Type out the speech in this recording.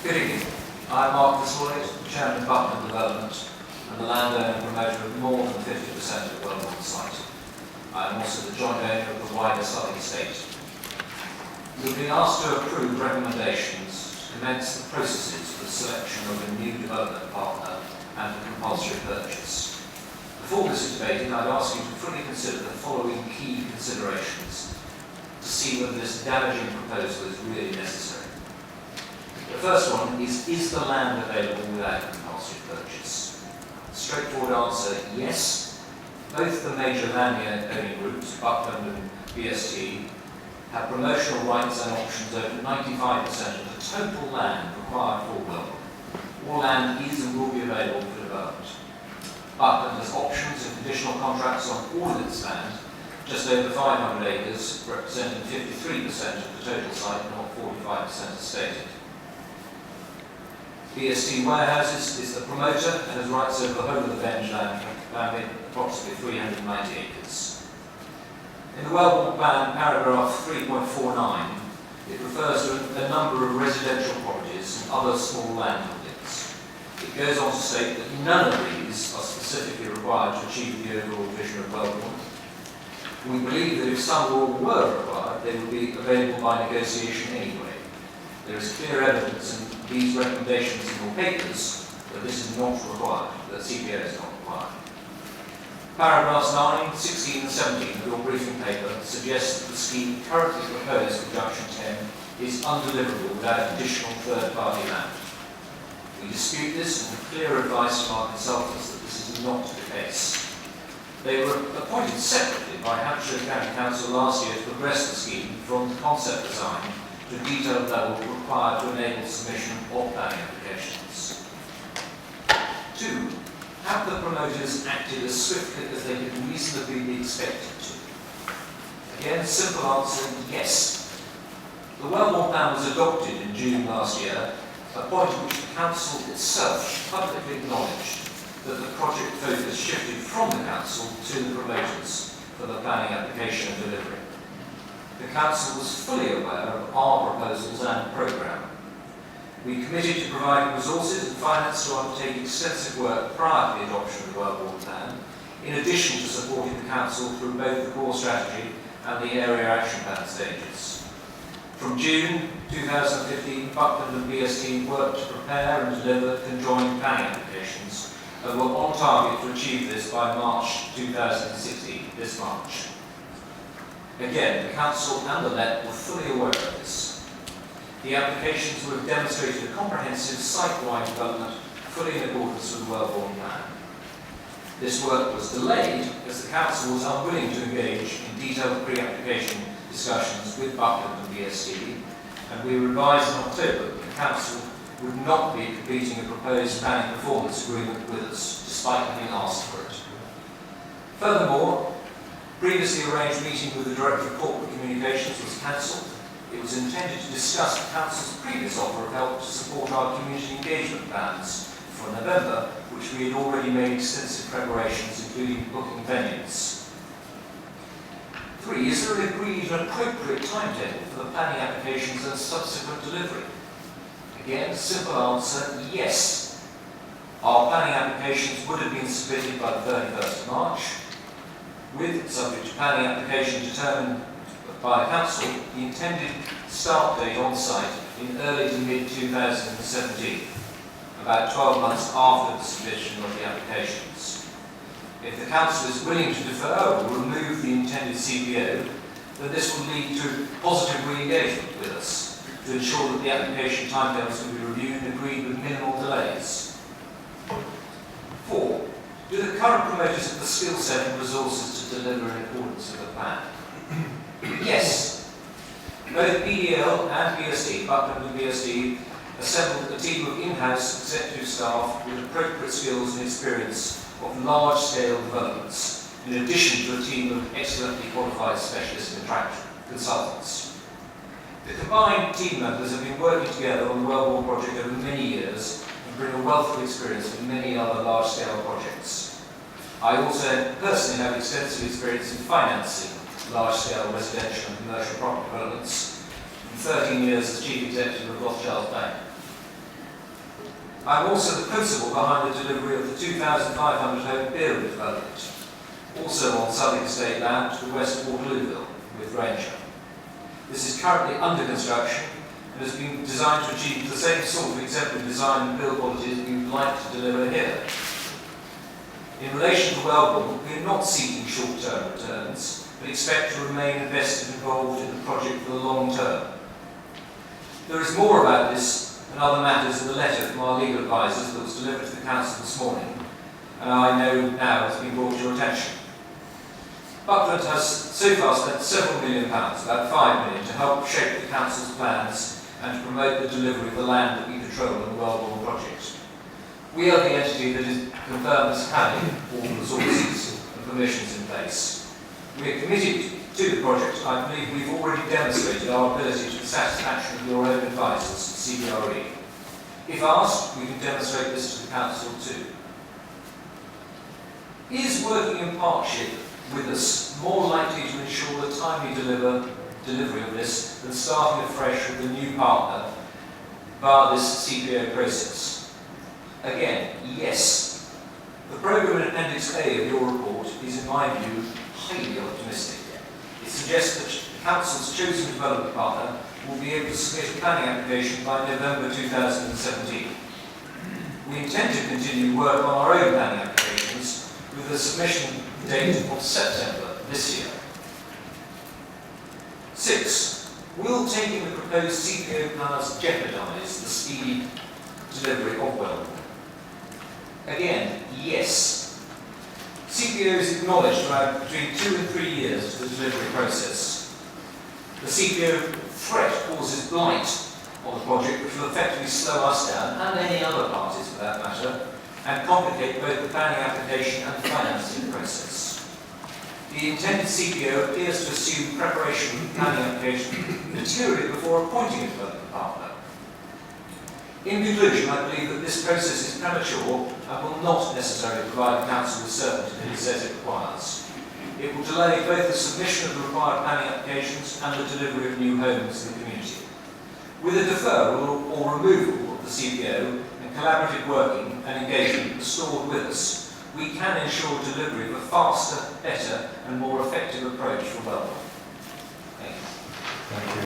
Good evening. I'm Mark Chairman of Buckland Development and the landowner and promoter of more than 50% of the Wellborn site. I am also the joint owner of the wider Southern estate. We've been asked to approve recommendations to commence the processes for the selection of a new development partner and for compulsory purchase. Before this is debated, I'd ask you to fully consider the following key considerations to see whether this damaging proposal is really necessary. The first one is the land available without compulsory purchase? Straightforward answer, yes. Both the major land owning groups, Buckland and BST, have promotional rights and options over 95% of the total land required for Wellborn. All land is and will be available for development. Buckland has options and conditional contracts on all of its land, just over 500 acres, representing 53% of the total site, not 45% as stated. BST Warehouses is the promoter and has rights over the whole of the Bench land, approximately 390 acres. In the Wellborn Plan, paragraph 3.49, it refers to a number of residential properties and other small landholdings. It goes on to state that none of these are specifically required to achieve the overall vision of Wellborn. We believe that if some law were required, they would be available by negotiation anyway. There is clear evidence in these recommendations in your papers that this is not required, that CPO is not required. Paragraphs 9, 16 and 17 of your briefing paper suggest that the scheme currently proposed for Junction 10 is undeliverable without additional third-party land. We dispute this and have clear advice from our consultants that this is not the case. They were appointed separately by Hampshire County Council last year to progress the scheme from the concept design to a detailed level required to enable submission of planning applications. 2. Have the promoters acted as swiftly as they could reasonably be expected to? Again, simple answer, yes. The Wellborn Plan was adopted in June last year, a point at which the Council itself publicly acknowledged that the project focus shifted from the Council to the promoters for the planning application and delivery. The Council was fully aware of our proposals and programme. We committed to providing resources and finance to undertake extensive work prior to the adoption of the Wellborn Plan, in addition to supporting the Council through both the core strategy and the area action plan stages. From June 2015, Buckland and BST worked to prepare and deliver conjoined planning applications and were on target to achieve this by March 2016, this March. Again, the Council and the LEP were fully aware of this. The applications would have demonstrated a comprehensive site-wide development fully in accordance with the Wellborn Plan. This work was delayed as the Council was unwilling to engage in detailed pre-application discussions with Buckland and BST, and we were advised in October that the Council would not be completing a proposed planning performance agreement with us, despite having asked for it. Furthermore, previously arranged meeting with the Director of Corporate Communications was cancelled. It was intended to discuss the Council's previous offer of help to support our community engagement plans for November, which we had already made extensive preparations, including booking venues. 3. Is there an agreed and appropriate timetable for the planning applications and subsequent delivery? Again, simple answer, yes. Our planning applications would have been submitted by the 31st of March, with, subject to planning application determined by the Council, the intended start date on site in early to mid-2017, about 12 months after the submission of the applications. If the Council is willing to defer or remove the intended CPO, then this will lead to positive re-engagement with us to ensure that the application timetables can be reviewed and agreed with minimal delays. 4. Do the current promoters have the skill set and resources to deliver in accordance with the plan? Yes. Both BDL and BST, Buckland and BST, assembled a team of in-house executive staff with appropriate skills and experience of large-scale developments, in addition to a team of excellently qualified specialist consultants. The combined team members have been working together on the Wellborn project over many years and bring a wealth of experience in many other large-scale projects. I also personally have extensive experience in financing large-scale residential and commercial property developments, and 13 years as Chief Executive of Rothschild Bank. I'm also the principal behind the delivery of the 2,500 home build development, also on Southwick Estate land to the west of Waterlooville with Ranger. This is currently under construction and has been designed to achieve the same sort of exemplary design and build quality as we would like to deliver here. In relation to Wellbourne, we are not seeking short-term returns, but expect to remain invested and involved in the project for the long term. There is more about this and other matters in the letter from our legal advisors that was delivered to the Council this morning, and I know now has been brought to your attention. Buckland has so far spent several £1 million, about £5 million, to help shape the Council's plans and to promote the delivery of the land that we control in the Wellbourne project. We are the entity that is confirmed as having all the resources and permissions in place. We are committed to the project. I believe we've already demonstrated our ability to the satisfaction of your own advisors, CBRE. If asked, we can demonstrate this to the Council too. Is working in partnership with us more likely to ensure the timely delivery of this than starting afresh with a new partner via this CPO process? Again, yes. The programme in Appendix A of your report is, in my view, highly optimistic. It suggests that the Council's chosen development partner will be able to submit a planning application by November 2017. We intend to continue work on our own planning applications with a submission date of September this year. 6. Will taking the proposed CPO powers jeopardise the speedy delivery of Wellbourne? Again, yes. CPOs acknowledged to have between 2 and 3 years to the delivery process. The CPO threat causes blight on the project, which will effectively slow us down, and any other parties for that matter, and complicate both the planning application and the financing process. The intended CPO appears to assume preparation of the planning application materially before appointing a development partner. In conclusion, I believe that this process is premature and will not necessarily provide the Council with certainty that it says it requires. It will delay both the submission of the required planning applications and the delivery of new homes in the community. With a deferral or removal of the CPO and collaborative working and engagement restored with us, we can ensure delivery of a faster, better and more effective approach for Wellbourne. Thank you. Thank you.